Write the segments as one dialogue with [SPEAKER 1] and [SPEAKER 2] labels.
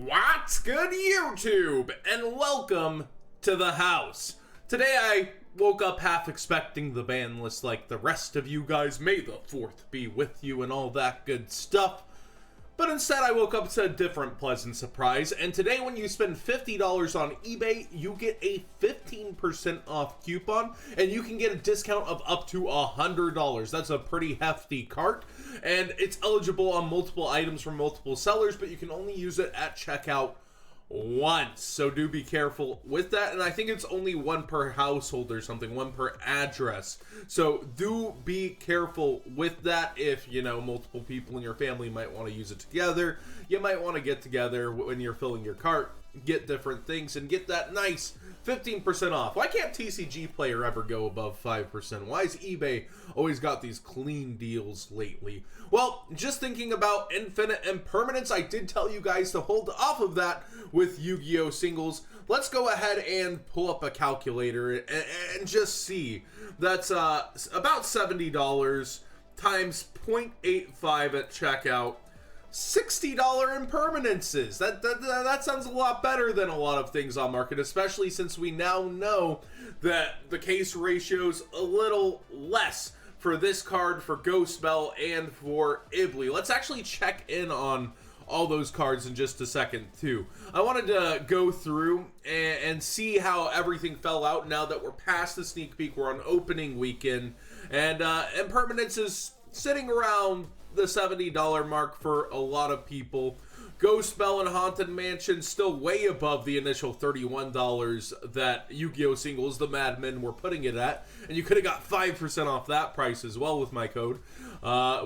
[SPEAKER 1] What's good, YouTube? And welcome to the house. Today I woke up half expecting the ban list like the rest of you guys. May the 4th be with you and all that good stuff. But instead I woke up to a different pleasant surprise. And today when you spend $50 on eBay, you get a 15% off coupon. And you can get a discount of up to $100. That's a pretty hefty cart. And it's eligible on multiple items from multiple sellers, but you can only use it at checkout once. So do be careful with that. And I think it's only one per household or something, one per address. So do be careful with that. If, you know, multiple people in your family might want to use it together, you might want to get together when you're filling your cart, get different things and get that nice 15% off. Why can't TCG Player ever go above 5%? Why is eBay always got these clean deals lately? Well, just thinking about Infinite Impermanence, I did tell you guys to hold off of that with Yu-Gi-Oh! Singles. Let's go ahead and pull up a calculator and just see. That's about $70 times 0.85 at checkout. $60 impermanences. That sounds a lot better than a lot of things on market, especially since we now know that the case ratio's a little less for this card, for Ghost Bell, and for Ibly. Let's actually check in on all those cards in just a second too. I wanted to go through and see how everything fell out now that we're past the sneak peek. We're on opening weekend, and impermanence is sitting around the $70 mark for a lot of people. Ghost Bell and Haunted Mansion still way above the initial $31 that Yu-Gi-Oh! Singles, the Madmen, were putting it at. And you could have got 5% off that price as well with my code.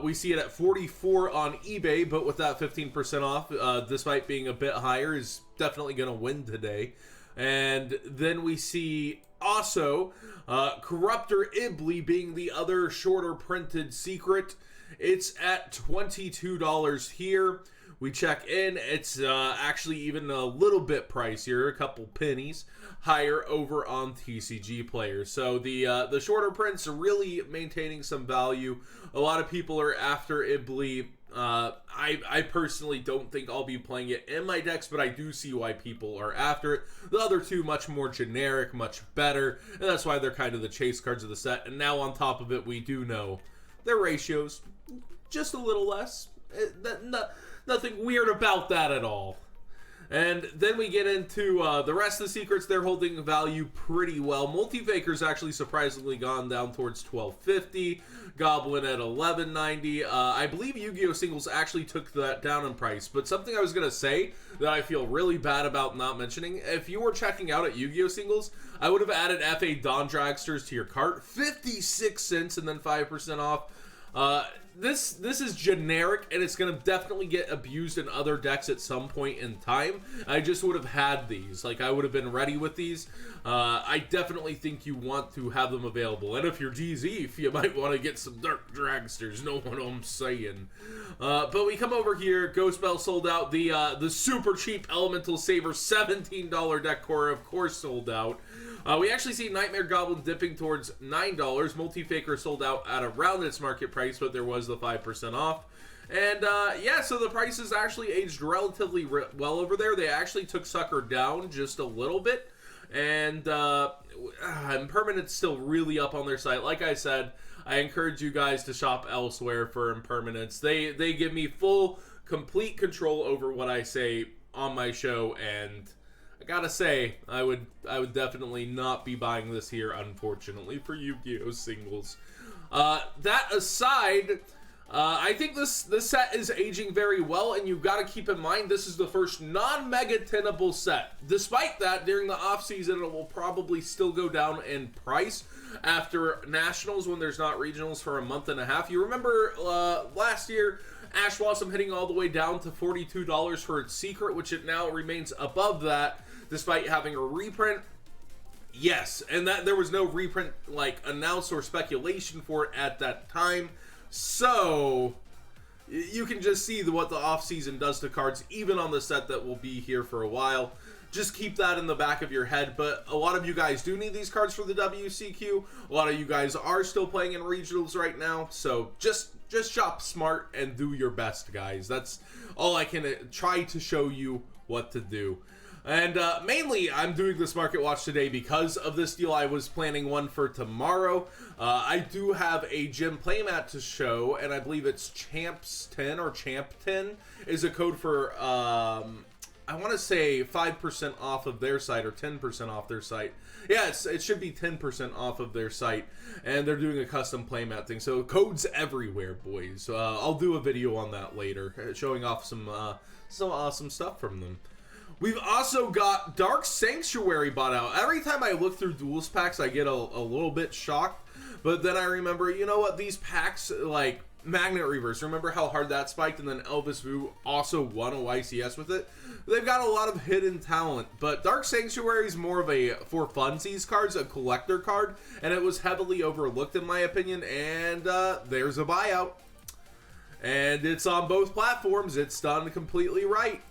[SPEAKER 1] We see it at $44 on eBay, but with that 15% off, despite being a bit higher, is definitely going to win today. And then we see also Corruptor Ibly being the other shorter printed secret. It's at $22 here. We check in, it's actually even a little bit pricier, a couple pennies higher over on TCG Player. So the shorter prints are really maintaining some value. A lot of people are after Ibly. I personally don't think I'll be playing it in my decks, but I do see why people are after it. The other two, much more generic, much better, and that's why they're kind of the chase cards of the set. And now on top of it, we do know their ratios just a little less. Nothing weird about that at all. And then we get into the rest of the secrets. They're holding value pretty well. Multi-Faker's actually surprisingly gone down towards $12.50. Goblin at $11.90. I believe Yu-Gi-Oh! Singles actually took that down in price. But something I was going to say that I feel really bad about not mentioning, if you were checking out at Yu-Gi-Oh! Singles, I would have added FA Dawn Dragsters to your cart. 56 cents and then 5% off. This is generic, and it's going to definitely get abused in other decks at some point in time. I just would have had these. Like, I would have been ready with these. I definitely think you want to have them available. And if you're GZ, you might want to get some Dark Dragsters. Know what I'm saying. But we come over here. Ghost Bell sold out. The super cheap Elemental Saber $17 deck core, of course, sold out. We actually see Nightmare Goblin dipping towards $9. Multi-Faker sold out at around its market price, but there was the 5% off. And yeah, so the prices actually aged relatively well over there. They actually took Sucker down just a little bit. And Impermanent's still really up on their site. Like I said, I encourage you guys to shop elsewhere for Impermanence. They give me full, complete control over what I say on my show, and I gotta say, I would definitely not be buying this here, unfortunately, for Yu-Gi-Oh! Singles. That aside, I think this set is aging very well, and you've got to keep in mind this is the first non-mega tenable set. Despite that, during the off-season, it will probably still go down in price after Nationals when there's not regionals for a month and a half. You remember last year, Ash Blossom hitting all the way down to $42 for its secret, which it now remains above that despite having a reprint. Yes, and that there was no reprint like announced or speculation for it at that time. So you can just see what the off-season does to cards, even on the set that will be here for a while. Just keep that in the back of your head. But a lot of you guys do need these cards for the WCQ. A lot of you guys are still playing in regionals right now. So just shop smart and do your best, guys. That's all I can try to show you what to do. And mainly, I'm doing this market watch today because of this deal. I was planning one for tomorrow. I do have a gym playmat to show, and I believe it's Champs 10 or Champ 10 is a code for, I want to say 5% off of their site or 10% off their site. Yeah, it should be 10% off of their site, and they're doing a custom playmat thing. So codes everywhere, boys. I'll do a video on that later, showing off some awesome stuff from them. We've also got Dark Sanctuary bought out. Every time I look through duels packs, I get a little bit shocked. But then I remember, you know what? These packs, like Magnet Reverse, remember how hard that spiked? And then Elvis Vu also won a YCS with it. They've got a lot of hidden talent. But Dark Sanctuary is more of a, for funsies cards, a collector card. And it was heavily overlooked in my opinion. And there's a buyout. And it's on both platforms. It's done completely right.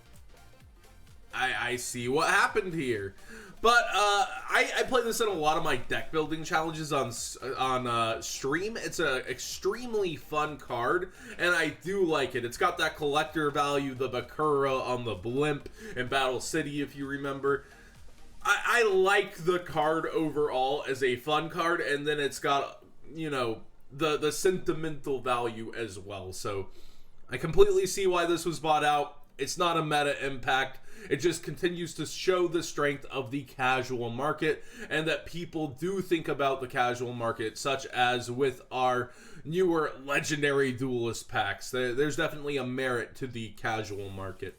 [SPEAKER 1] I see what happened here. But I play this in a lot of my deck building challenges on stream. It's an extremely fun card, and I do like it. It's got that collector value, the Bakura on the blimp in Battle City, if you remember. I like the card overall as a fun card, and then it's got, you know, the sentimental value as well. So I completely see why this was bought out. It's not a meta impact. It just continues to show the strength of the casual market, and that people do think about the casual market, such as with our newer legendary duelist packs. There's definitely a merit to the casual market.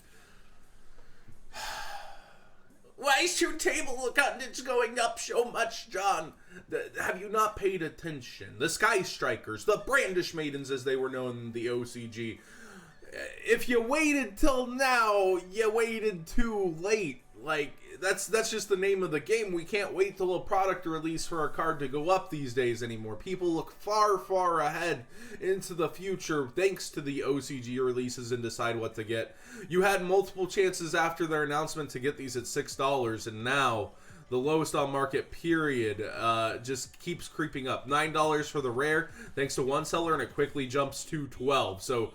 [SPEAKER 1] Why is your table contents going up so much, John? Have you not paid attention? The Sky Strikers, the Brandish Maidens as they were known in the OCG. If you waited till now, you waited too late. Like, that's just the name of the game. We can't wait till a product release for a card to go up these days anymore. People look far, far ahead into the future thanks to the OCG releases and decide what to get. You had multiple chances after their announcement to get these at $6, and now the lowest on market period just keeps creeping up. $9 for the rare thanks to one seller, and it quickly jumps to $12. So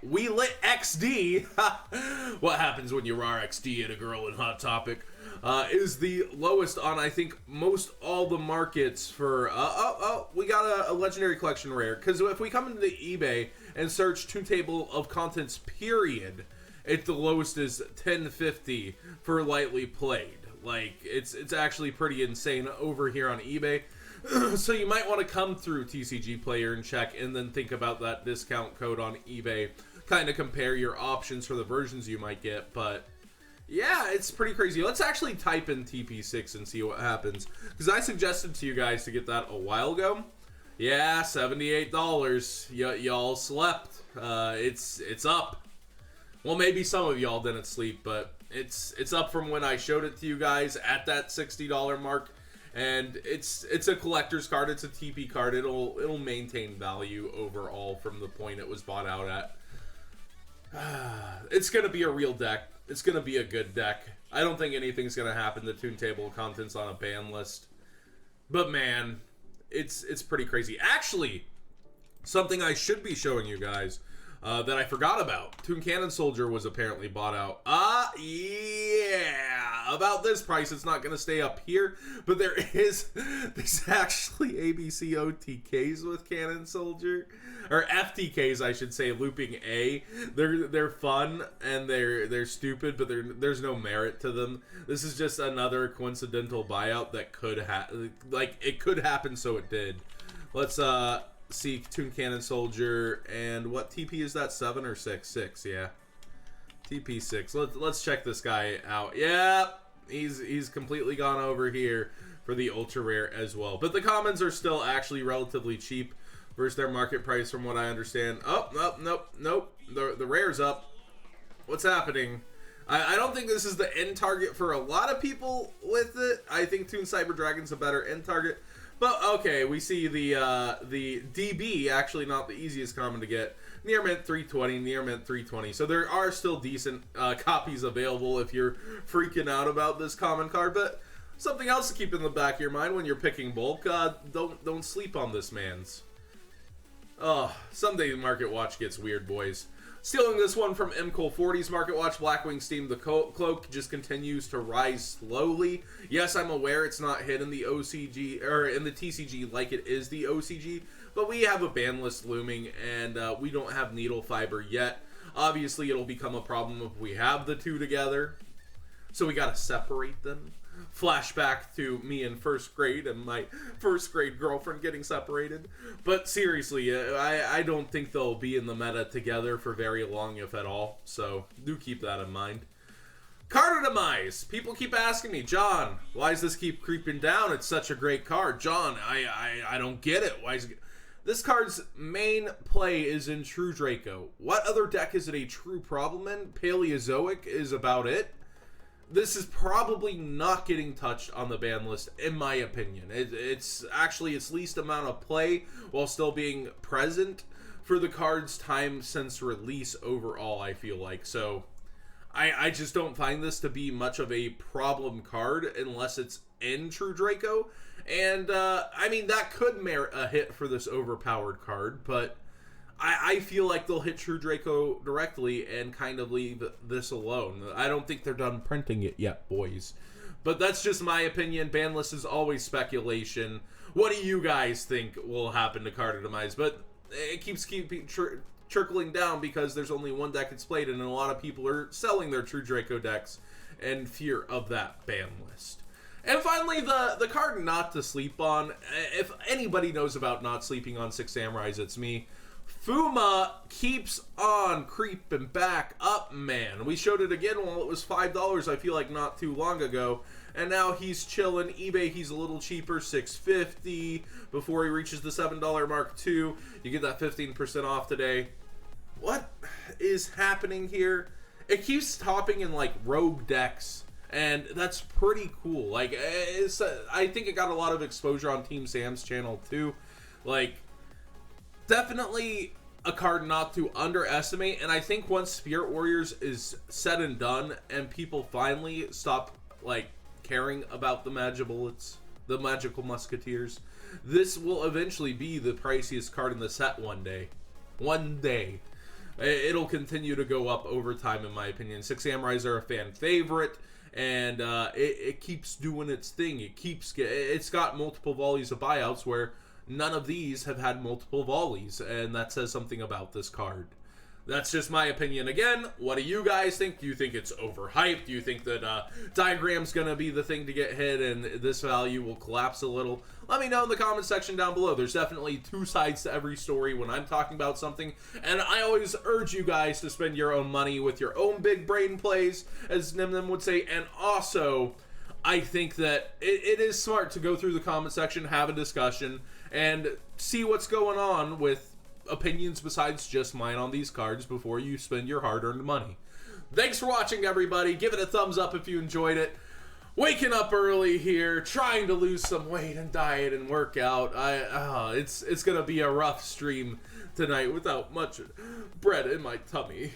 [SPEAKER 1] we lit XD. What happens when you raw XD at a girl in Hot Topic is the lowest on, I think, most all the markets for we got a legendary collection rare. Because if we come into eBay and search Toon Table of Contents period, the lowest is $10.50 for lightly played. Like, it's actually pretty insane over here on eBay. So you might want to come through TCG Player and check, and then think about that discount code on eBay. Kind of compare your options for the versions you might get. But yeah, it's pretty crazy. Let's actually type in TP6 and see what happens. Because I suggested to you guys to get that a while ago. Yeah, $78. Y'all slept. It's up. Well, maybe some of y'all didn't sleep, but it's up from when I showed it to you guys at that $60 mark. And it's a collector's card. It's a TP card. It'll maintain value overall from the point it was bought out at. It's gonna be a real deck. It's gonna be a good deck. I don't think anything's gonna happen to Toon Table of Contents on a ban list. But man, it's pretty crazy. Actually, something I should be showing you guys that I forgot about. Toon Cannon Soldier was apparently bought out. Yeah. About this price, it's not going to stay up here, but there's actually ABC OTKs with Cannon Soldier, or FTKs, I should say, looping A. They're fun and they're stupid, but there's no merit to them. This is just another coincidental buyout that could it could happen, so it did. Let's see Toon Cannon Soldier, and what TP is that? 7 or 6? 6, yeah. TP6. Let's check this guy out. Yeah, he's completely gone over here for the ultra rare as well. But the commons are still actually relatively cheap versus their market price, from what I understand. Oh, nope. The rare's up. What's happening? I don't think this is the end target for a lot of people with it. I think Toon Cyber Dragon's a better end target. But okay, we see the DB, actually not the easiest common to get. Near mint 320, near mint 320. So there are still decent copies available if you're freaking out about this common card. But something else to keep in the back of your mind when you're picking bulk, don't sleep on this man's. Oh, someday Market Watch gets weird, boys. Stealing this one from MCole40's Market Watch, Blackwing Steam, the cloak just continues to rise slowly. Yes, I'm aware it's not hit in the OCG, or in the TCG like it is the OCG, but we have a ban list looming, and we don't have needle fiber yet. Obviously, it'll become a problem if we have the two together, so we gotta separate them. Flashback to me in first grade and my first grade girlfriend getting separated. But seriously, I don't think they'll be in the meta together for very long, if at all. So do keep that in mind. Card Demise. People keep asking me, John, why does this keep creeping down? It's such a great card. John, I don't get it. Why is it... This card's main play is in True Draco. What other deck is it a true problem in? Paleozoic is about it. This is probably not getting touched on the ban list, in my opinion. It's actually its least amount of play while still being present for the card's time since release overall, I feel like. So I just don't find this to be much of a problem card unless it's in True Draco. And, I mean, that could merit a hit for this overpowered card, but I feel like they'll hit True Draco directly and kind of leave this alone. I don't think they're done printing it yet, boys. But that's just my opinion. Ban list is always speculation. What do you guys think will happen to Card Demise? But it keeps trickling down because there's only one deck it's played in, and a lot of people are selling their True Draco decks in fear of that ban list. And finally, the card not to sleep on. If anybody knows about not sleeping on Six Samurais, it's me. Fuma keeps on creeping back up, man. We showed it again while it was $5, I feel like not too long ago. And now he's chilling. eBay, he's a little cheaper, $6.50. Before he reaches the $7 mark too. You get that 15% off today. What is happening here? It keeps topping in like rogue decks. And that's pretty cool. Like, I think it got a lot of exposure on Team Sam's channel too. Like, definitely a card not to underestimate, and I think once Spirit Warriors is said and done and people finally stop like caring about the Magic Bullets, the Magical Musketeers, this will eventually be the priciest card in the set one day. One day. It'll continue to go up over time, in my opinion. Six Samurais are a fan favorite, and it keeps doing its thing. It's got multiple volleys of buyouts where none of these have had multiple volleys, and that says something about this card. That's just my opinion. Again, what do you guys think? Do you think it's overhyped? Do you think that Diagram's going to be the thing to get hit and this value will collapse a little? Let me know in the comment section down below. There's definitely two sides to every story when I'm talking about something, and I always urge you guys to spend your own money with your own big brain plays, as Nimnim would say, and also I think that it is smart to go through the comment section, have a discussion, and see what's going on with opinions besides just mine on these cards before you spend your hard-earned money. Thanks for watching, everybody. Give it a thumbs up if you enjoyed it. Waking up early here, trying to lose some weight and diet and work out. It's gonna be a rough stream tonight without much bread in my tummy.